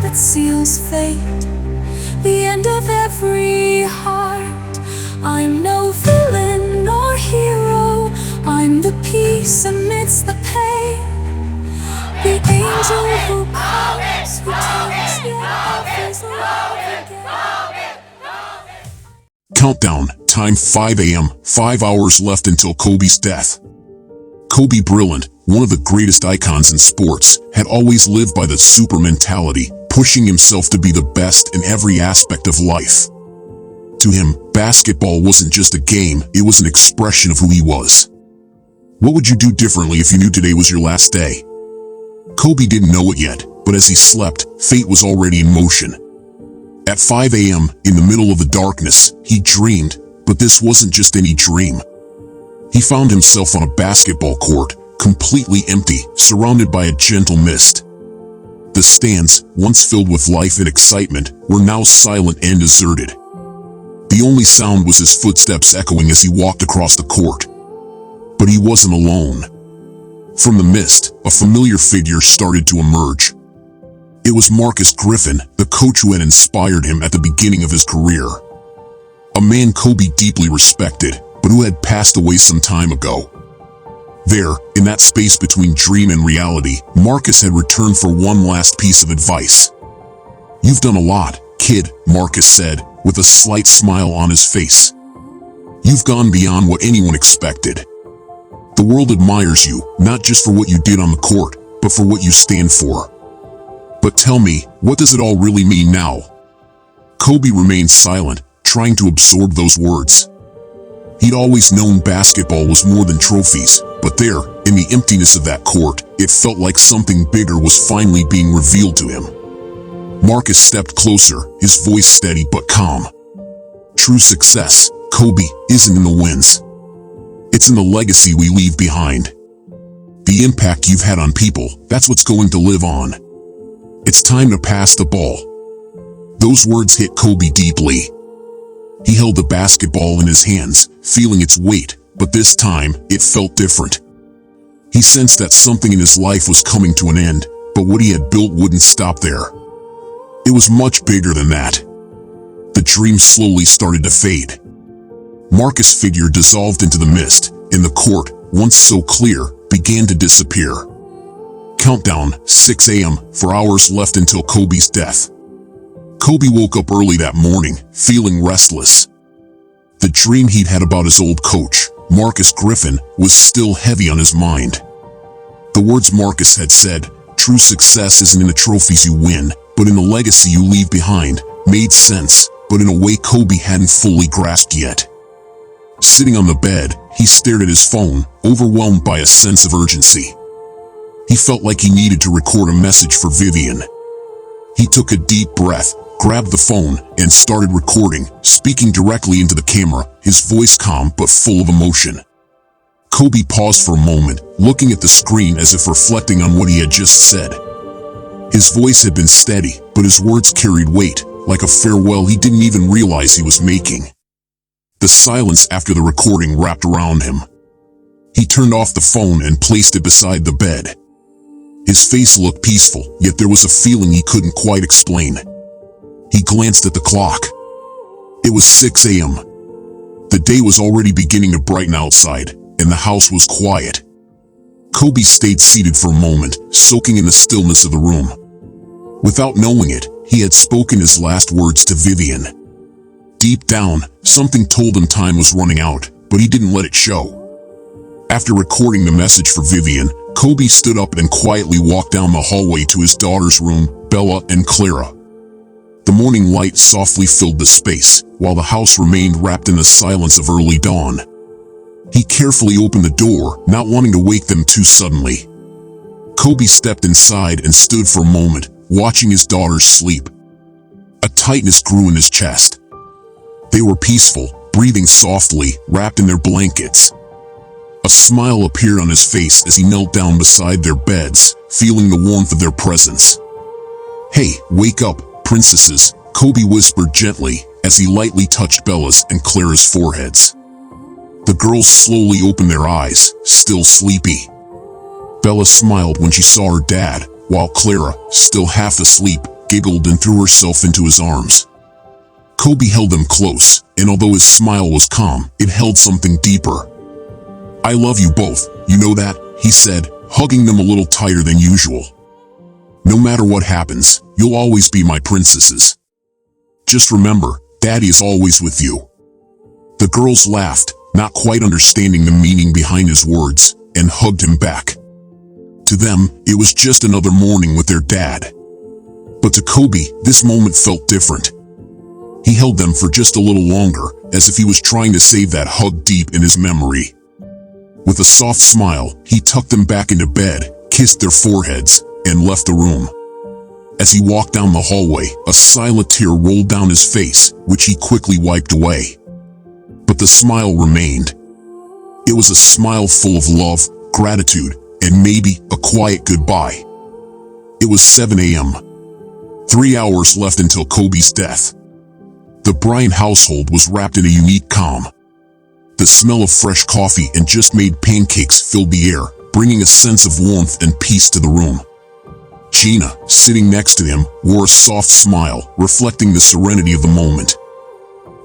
that seals fate, the end of every heart. I'm no villain nor hero, I'm the peace amidst the pain, the angel who comes, who tells yet offers love again. Countdown, time 5 a.m., 5 hours left until Kobe's death. Kobe Bryant, one of the greatest icons in sports, had always lived by the super mentality, pushing himself to be the best in every aspect of life. To him, basketball wasn't just a game, it was an expression of who he was. What would you do differently if you knew today was your last day? Kobe didn't know it yet, but as he slept, fate was already in motion. At 5 a.m., in the middle of the darkness, he dreamed, but this wasn't just any dream. He found himself on a basketball court, completely empty, surrounded by a gentle mist. The stands, once filled with life and excitement, were now silent and deserted. The only sound was his footsteps echoing as he walked across the court. But he wasn't alone. From the mist, a familiar figure started to emerge. It was Marcus Griffin, the coach who had inspired him at the beginning of his career. A man Kobe deeply respected, but who had passed away some time ago. There, in that space between dream and reality, Marcus had returned for one last piece of advice. "You've done a lot, kid," Marcus said, with a slight smile on his face. "You've gone beyond what anyone expected. The world admires you, not just for what you did on the court, but for what you stand for. But tell me, what does it all really mean now?" Kobe remained silent, trying to absorb those words. He'd always known basketball was more than trophies, but there, in the emptiness of that court, it felt like something bigger was finally being revealed to him. Marcus stepped closer, his voice steady but calm. "True success, Kobe, isn't in the wins. It's in the legacy we leave behind. The impact you've had on people, that's what's going to live on. It's time to pass the ball." Those words hit Kobe deeply. He held the basketball in his hands, feeling its weight, but this time, it felt different. He sensed that something in his life was coming to an end, but what he had built wouldn't stop there. It was much bigger than that. The dream slowly started to fade. Marcus' figure dissolved into the mist, and the court, once so clear, began to disappear. Countdown, 6 a.m., 4 hours left until Kobe's death. Kobe woke up early that morning, feeling restless. The dream he'd had about his old coach, Marcus Griffin, was still heavy on his mind. The words Marcus had said, "True success isn't in the trophies you win, but in the legacy you leave behind," made sense, but in a way Kobe hadn't fully grasped yet. Sitting on the bed, he stared at his phone, overwhelmed by a sense of urgency. He felt like he needed to record a message for Vivian. He took a deep breath, grabbed the phone, and started recording, speaking directly into the camera, his voice calm but full of emotion. Kobe paused for a moment, looking at the screen as if reflecting on what he had just said. His voice had been steady, but his words carried weight, like a farewell he didn't even realize he was making. The silence after the recording wrapped around him. He turned off the phone and placed it beside the bed. His face looked peaceful, yet there was a feeling he couldn't quite explain. He glanced at the clock. It was 6 a.m. The day was already beginning to brighten outside, and the house was quiet. Kobe stayed seated for a moment, soaking in the stillness of the room. Without knowing it, he had spoken his last words to Vivian. Deep down, something told him time was running out, but he didn't let it show. After recording the message for Vivian, Kobe stood up and quietly walked down the hallway to his daughter's room, Bella and Clara. The morning light softly filled the space, while the house remained wrapped in the silence of early dawn. He carefully opened the door, not wanting to wake them too suddenly. Kobe stepped inside and stood for a moment, watching his daughters sleep. A tightness grew in his chest. They were peaceful, breathing softly, wrapped in their blankets. A smile appeared on his face as he knelt down beside their beds, feeling the warmth of their presence. "Hey, wake up, princesses," Kobe whispered gently as he lightly touched Bella's and Clara's foreheads. The girls slowly opened their eyes, still sleepy. Bella smiled when she saw her dad, while Clara, still half asleep, giggled and threw herself into his arms. Kobe held them close, and although his smile was calm, it held something deeper. "I love you both, you know that," he said, hugging them a little tighter than usual. "No matter what happens, you'll always be my princesses. Just remember, Daddy is always with you." The girls laughed, not quite understanding the meaning behind his words, and hugged him back. To them, it was just another morning with their dad. But to Kobe, this moment felt different. He held them for just a little longer, as if he was trying to save that hug deep in his memory. With a soft smile, he tucked them back into bed, kissed their foreheads, and left the room. As he walked down the hallway, a silent tear rolled down his face, which he quickly wiped away. But the smile remained. It was a smile full of love, gratitude, and maybe a quiet goodbye. It was 7 a.m. 3 hours left until Kobe's death. The Bryant household was wrapped in a unique calm. The smell of fresh coffee and just-made pancakes filled the air, bringing a sense of warmth and peace to the room. Gina, sitting next to him, wore a soft smile, reflecting the serenity of the moment.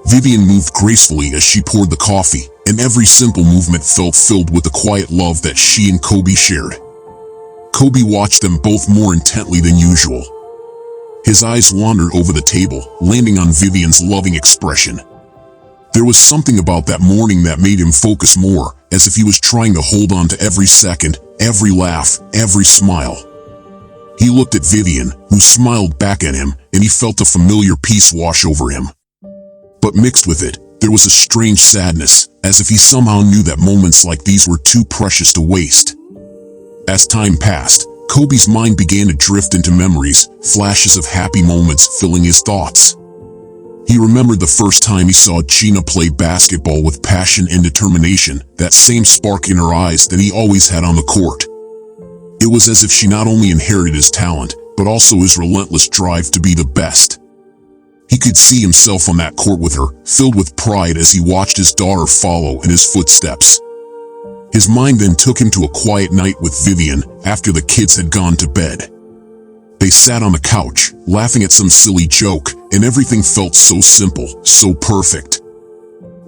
Vivian moved gracefully as she poured the coffee, and every simple movement felt filled with the quiet love that she and Kobe shared. Kobe watched them both more intently than usual. His eyes wandered over the table, landing on Vivian's loving expression. There was something about that morning that made him focus more, as if he was trying to hold on to every second, every laugh, every smile. He looked at Vivian, who smiled back at him, and he felt a familiar peace wash over him. But mixed with it, there was a strange sadness, as if he somehow knew that moments like these were too precious to waste. As time passed, Kobe's mind began to drift into memories, flashes of happy moments filling his thoughts. He remembered the first time he saw Gina play basketball with passion and determination, that same spark in her eyes that he always had on the court. It was as if she not only inherited his talent, but also his relentless drive to be the best. He could see himself on that court with her, filled with pride as he watched his daughter follow in his footsteps. His mind then took him to a quiet night with Vivian after the kids had gone to bed. They sat on the couch, laughing at some silly joke, and everything felt so simple, so perfect.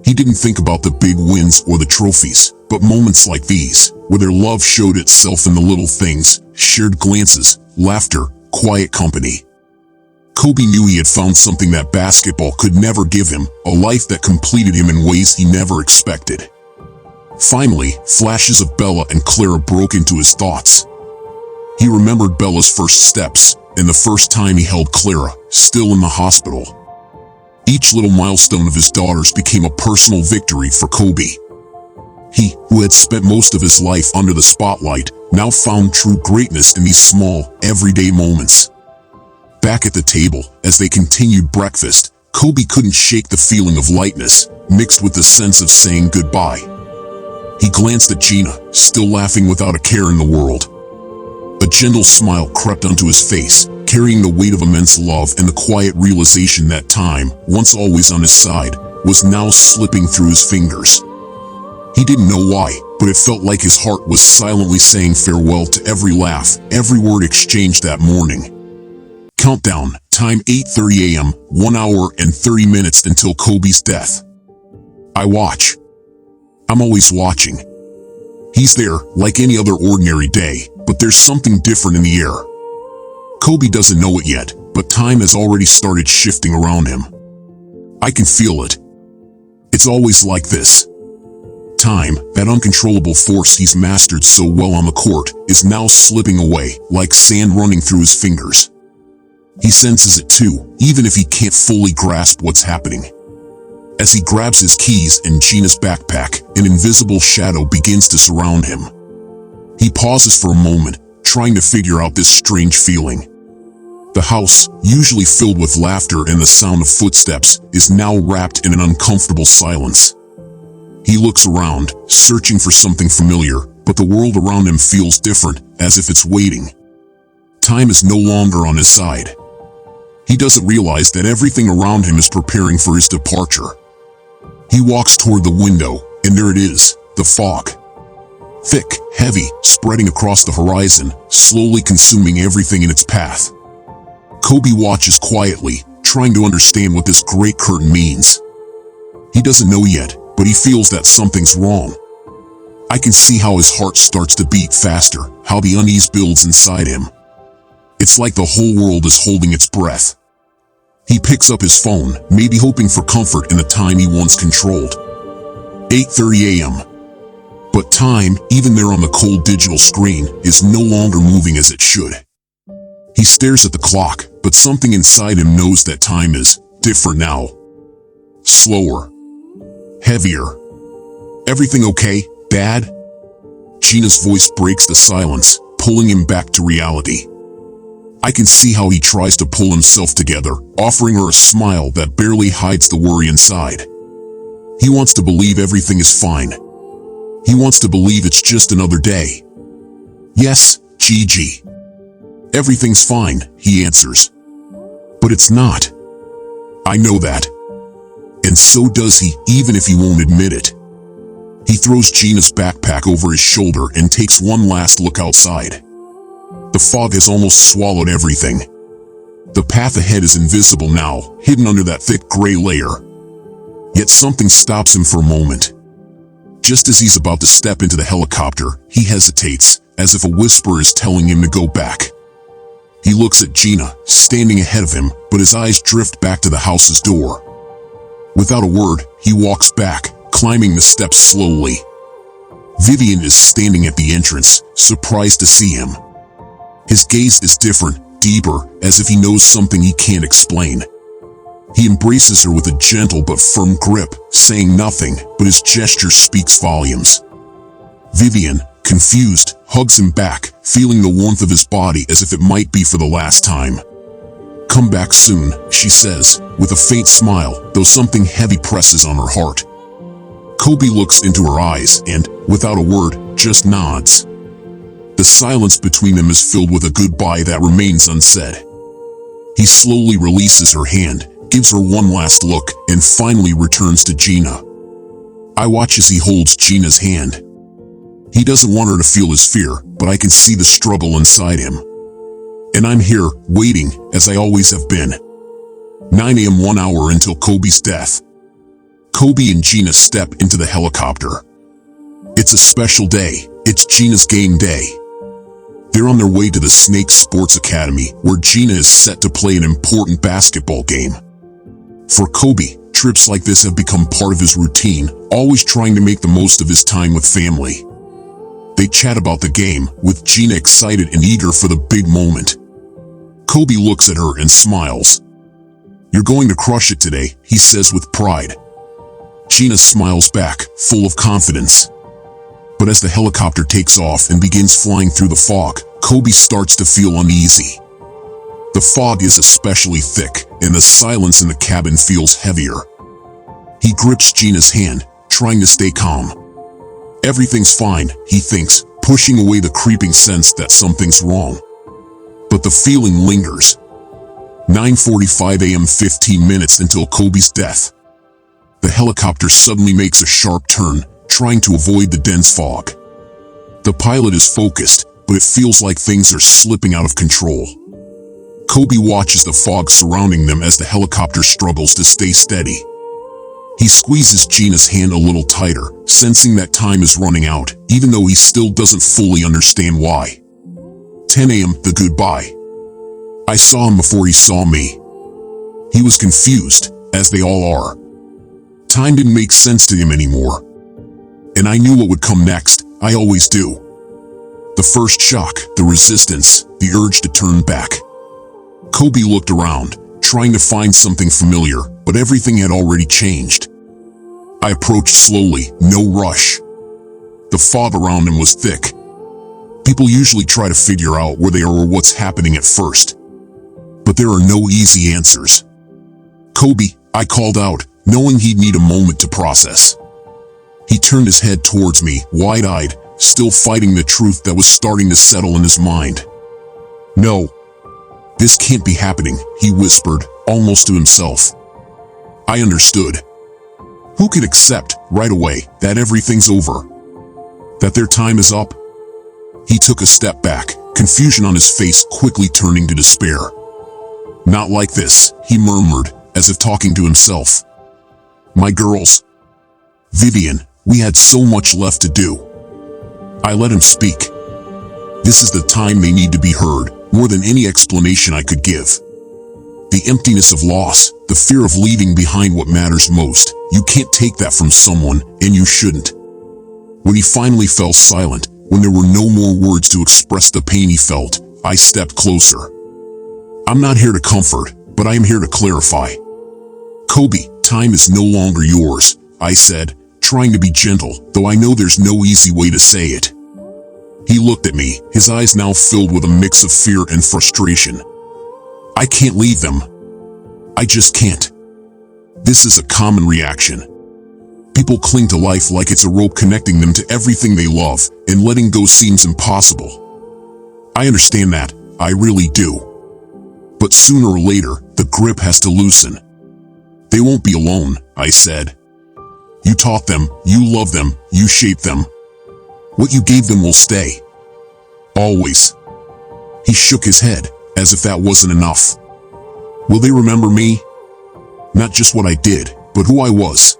He didn't think about the big wins or the trophies, but moments like these, where their love showed itself in the little things, shared glances, laughter, quiet company. Kobe knew he had found something that basketball could never give him, a life that completed him in ways he never expected. Finally, flashes of Bella and Clara broke into his thoughts. He remembered Bella's first steps, and the first time he held Clara, still in the hospital. Each little milestone of his daughters became a personal victory for Kobe. He, who had spent most of his life under the spotlight, now found true greatness in these small, everyday moments. Back at the table, as they continued breakfast, Kobe couldn't shake the feeling of lightness, mixed with the sense of saying goodbye. He glanced at Gina, still laughing without a care in the world. A gentle smile crept onto his face, carrying the weight of immense love and the quiet realization that time, once always on his side, was now slipping through his fingers. He didn't know why, but it felt like his heart was silently saying farewell to every laugh, every word exchanged that morning. Countdown, time 8:30 a.m., 1 hour and 30 minutes until Kobe's death. I watch. I'm always watching. He's there, like any other ordinary day, but there's something different in the air. Kobe doesn't know it yet, but time has already started shifting around him. I can feel it. It's always like this. Time, that uncontrollable force he's mastered so well on the court, is now slipping away, like sand running through his fingers. He senses it too, even if he can't fully grasp what's happening. As he grabs his keys and Gina's backpack, an invisible shadow begins to surround him. He pauses for a moment, trying to figure out this strange feeling. The house, usually filled with laughter and the sound of footsteps, is now wrapped in an uncomfortable silence. He looks around, searching for something familiar, but the world around him feels different, as if it's waiting. Time is no longer on his side. He doesn't realize that everything around him is preparing for his departure. He walks toward the window, and there it is, the fog. Thick, heavy, spreading across the horizon, slowly consuming everything in its path. Kobe watches quietly, trying to understand what this great curtain means. He doesn't know yet, but he feels that something's wrong. I can see how his heart starts to beat faster, how the unease builds inside him. It's like the whole world is holding its breath. He picks up his phone, maybe hoping for comfort in the time he once controlled. 8:30 a.m. But time, even there on the cold digital screen, is no longer moving as it should. He stares at the clock, but something inside him knows that time is different now. Slower. Heavier. Everything okay, Dad? Gina's voice breaks the silence, pulling him back to reality. I can see how he tries to pull himself together, offering her a smile that barely hides the worry inside. He wants to believe everything is fine. He wants to believe it's just another day. Yes, Gigi. Everything's fine, he answers. But it's not. I know that. And so does he, even if he won't admit it. He throws Gina's backpack over his shoulder and takes one last look outside. The fog has almost swallowed everything. The path ahead is invisible now, hidden under that thick gray layer. Yet something stops him for a moment. Just as he's about to step into the helicopter, he hesitates, as if a whisper is telling him to go back. He looks at Gina, standing ahead of him, but his eyes drift back to the house's door. Without a word, he walks back, climbing the steps slowly. Vivian is standing at the entrance, surprised to see him. His gaze is different, deeper, as if he knows something he can't explain. He embraces her with a gentle but firm grip, saying nothing, but his gesture speaks volumes. Vivian, confused, hugs him back, feeling the warmth of his body as if it might be for the last time. Come back soon, she says, with a faint smile, though something heavy presses on her heart. Kobe looks into her eyes and, without a word, just nods. The silence between them is filled with a goodbye that remains unsaid. He slowly releases her hand, gives her one last look, and finally returns to Gina. I watch as he holds Gina's hand. He doesn't want her to feel his fear, but I can see the struggle inside him. And I'm here, waiting, as I always have been. 9 a.m. 1 hour until Kobe's death. Kobe and Gina step into the helicopter. It's a special day. It's Gina's game day. They're on their way to the Snake Sports Academy, where Gina is set to play an important basketball game. For Kobe, trips like this have become part of his routine, always trying to make the most of his time with family. They chat about the game, with Gina excited and eager for the big moment. Kobe looks at her and smiles. You're going to crush it today, he says with pride. Gina smiles back, full of confidence. But as the helicopter takes off and begins flying through the fog, Kobe starts to feel uneasy. The fog is especially thick, and the silence in the cabin feels heavier. He grips Gina's hand, trying to stay calm. Everything's fine, he thinks, pushing away the creeping sense that something's wrong. But the feeling lingers. 9:45 a.m. 15 minutes until Kobe's death. The helicopter suddenly makes a sharp turn, trying to avoid the dense fog. The pilot is focused, but it feels like things are slipping out of control. Kobe watches the fog surrounding them as the helicopter struggles to stay steady. He squeezes Gina's hand a little tighter, sensing that time is running out, even though he still doesn't fully understand why. 10 a.m. The goodbye. I saw him before he saw me. He was confused, as they all are. Time didn't make sense to him anymore. And I knew what would come next, I always do. The first shock, the resistance, the urge to turn back. Kobe looked around, trying to find something familiar, but everything had already changed. I approached slowly, no rush. The fog around him was thick. People usually try to figure out where they are or what's happening at first. But there are no easy answers. Kobe, I called out, knowing he'd need a moment to process. He turned his head towards me, wide-eyed, still fighting the truth that was starting to settle in his mind. No. This can't be happening, he whispered, almost to himself. I understood. Who could accept, right away, that everything's over? That their time is up? He took a step back, confusion on his face quickly turning to despair. Not like this, he murmured, as if talking to himself. My girls. Vivian, we had so much left to do. I let him speak. This is the time they need to be heard, more than any explanation I could give. The emptiness of loss, the fear of leaving behind what matters most, you can't take that from someone, and you shouldn't. When he finally fell silent, when there were no more words to express the pain he felt, I stepped closer. I'm not here to comfort, but I am here to clarify. Kobe, time is no longer yours, I said, trying to be gentle, though I know there's no easy way to say it. He looked at me, his eyes now filled with a mix of fear and frustration. I can't leave them. I just can't. This is a common reaction. People cling to life like it's a rope connecting them to everything they love, and letting go seems impossible. I understand that, I really do. But sooner or later, the grip has to loosen. They won't be alone, I said. You taught them, you loved them, you shaped them. What you gave them will stay. Always. He shook his head, as if that wasn't enough. Will they remember me? Not just what I did, but who I was.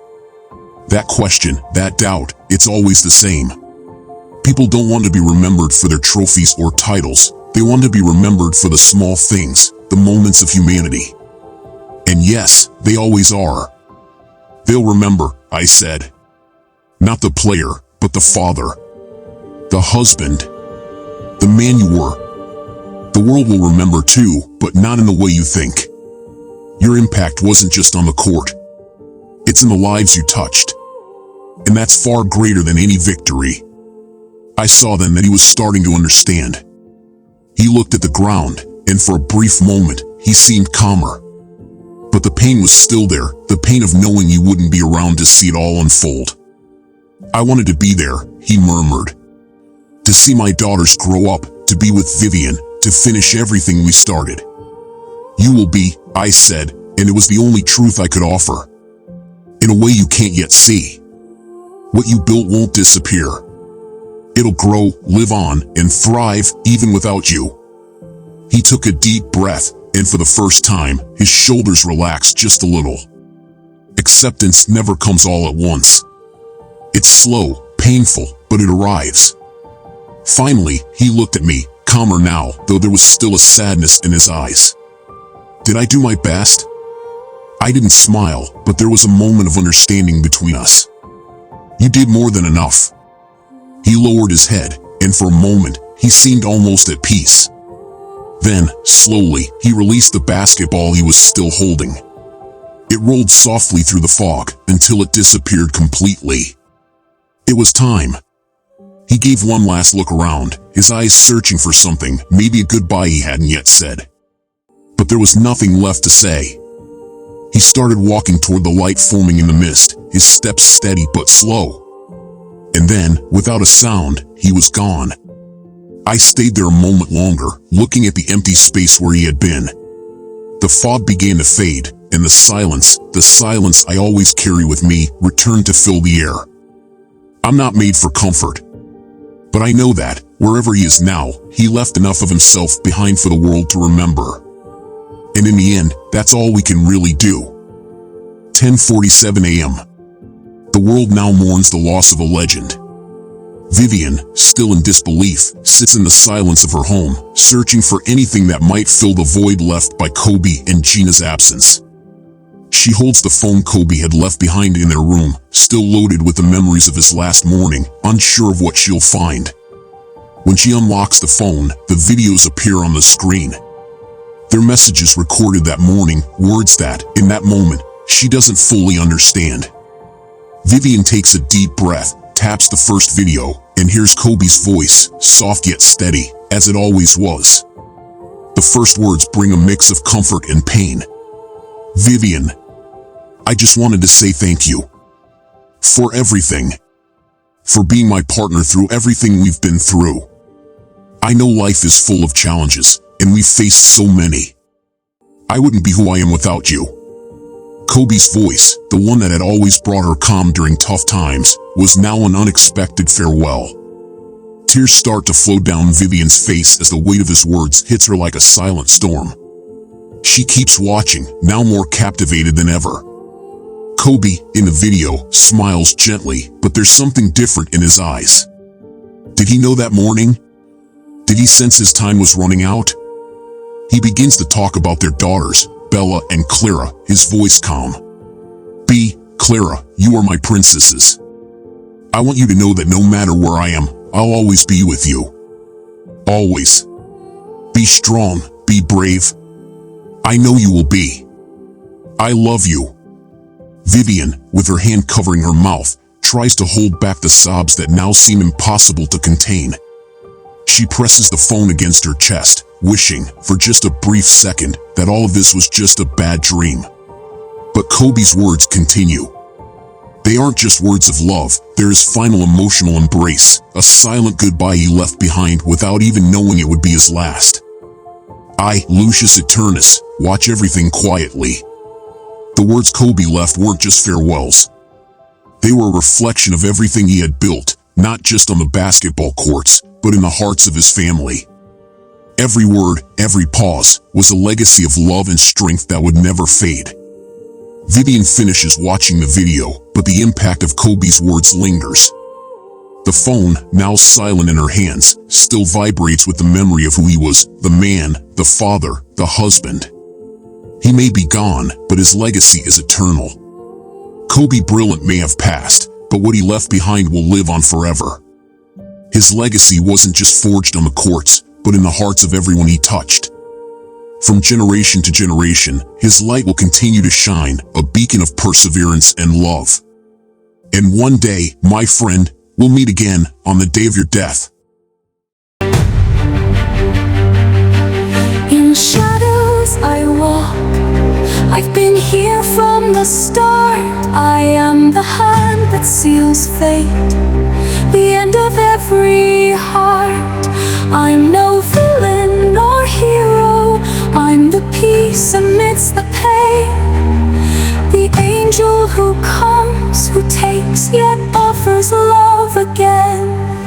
That question, that doubt, it's always the same. People don't want to be remembered for their trophies or titles. They want to be remembered for the small things, the moments of humanity. And yes, they always are. They'll remember, I said. Not the player, but the father. The husband. The man you were. The world will remember too, but not in the way you think. Your impact wasn't just on the court. It's in the lives you touched. And that's far greater than any victory. I saw then that he was starting to understand. He looked at the ground, and for a brief moment, he seemed calmer. But the pain was still there, the pain of knowing you wouldn't be around to see it all unfold. I wanted to be there, he murmured. To see my daughters grow up, to be with Vivian, to finish everything we started. You will be, I said, and it was the only truth I could offer. In a way you can't yet see. What you built won't disappear. It'll grow, live on, and thrive even without you. He took a deep breath, and for the first time, his shoulders relaxed just a little. Acceptance never comes all at once. It's slow, painful, but it arrives. Finally, he looked at me, calmer now, though there was still a sadness in his eyes. Did I do my best? I didn't smile, but there was a moment of understanding between us. You did more than enough. He lowered his head, and for a moment, he seemed almost at peace. Then, slowly, he released the basketball he was still holding. It rolled softly through the fog until it disappeared completely. It was time. He gave one last look around, his eyes searching for something, maybe a goodbye he hadn't yet said. But there was nothing left to say. He started walking toward the light forming in the mist, his steps steady but slow. And then, without a sound, he was gone. I stayed there a moment longer, looking at the empty space where he had been. The fog began to fade, and the silence I always carry with me, returned to fill the air. I'm not made for comfort. But I know that, wherever he is now, he left enough of himself behind for the world to remember. And in the end, that's all we can really do. 10:47 a.m. The world now mourns the loss of a legend. Vivian, still in disbelief, sits in the silence of her home, searching for anything that might fill the void left by Kobe and Gina's absence. She holds the phone Kobe had left behind in their room, still loaded with the memories of his last morning, unsure of what she'll find. When she unlocks the phone, the videos appear on the screen. Their messages recorded that morning, words that, in that moment, she doesn't fully understand. Vivian takes a deep breath, taps the first video, and hears Kobe's voice, soft yet steady, as it always was. The first words bring a mix of comfort and pain. Vivian, I just wanted to say thank you. For everything. For being my partner through everything we've been through. I know life is full of challenges, and we've faced so many. I wouldn't be who I am without you. Kobe's voice, the one that had always brought her calm during tough times, was now an unexpected farewell. Tears start to flow down Vivian's face as the weight of his words hits her like a silent storm. She She keeps watching, now more captivated than ever. Kobe, in the video, smiles gently, but there's something different in his eyes. Did he know that morning? Did he sense his time was running out? He begins to talk about their daughters, Bella and Clara, his voice calm. Clara, you are my princesses. I want you to know that no matter where I am, I'll always be with you. Always. Be strong, be brave. I know you will be. I love you. Vivian, with her hand covering her mouth, tries to hold back the sobs that now seem impossible to contain. She presses the phone against her chest, wishing, for just a brief second, that all of this was just a bad dream. But Kobe's words continue. They aren't just words of love, there is final emotional embrace, a silent goodbye he left behind without even knowing it would be his last. I, Lucius Eternus, watch everything quietly. The words Kobe left weren't just farewells. They were a reflection of everything he had built, not just on the basketball courts, but in the hearts of his family. Every word, every pause, was a legacy of love and strength that would never fade. Vivian finishes watching the video, but the impact of Kobe's words lingers. The phone, now silent in her hands, still vibrates with the memory of who he was, the man, the father, the husband. He may be gone, but his legacy is eternal. Kobe Bryant may have passed, but what he left behind will live on forever. His legacy wasn't just forged on the courts, but in the hearts of everyone he touched. From generation to generation, his light will continue to shine, a beacon of perseverance and love. And one day, my friend, we'll meet again on the day of your death. In shadows I walk. I've been here from the start. I am the hand that seals fate, the end of every heart. I'm no villain nor hero. I'm the peace amidst the pain, the angel who comes, who takes, yet offers love again.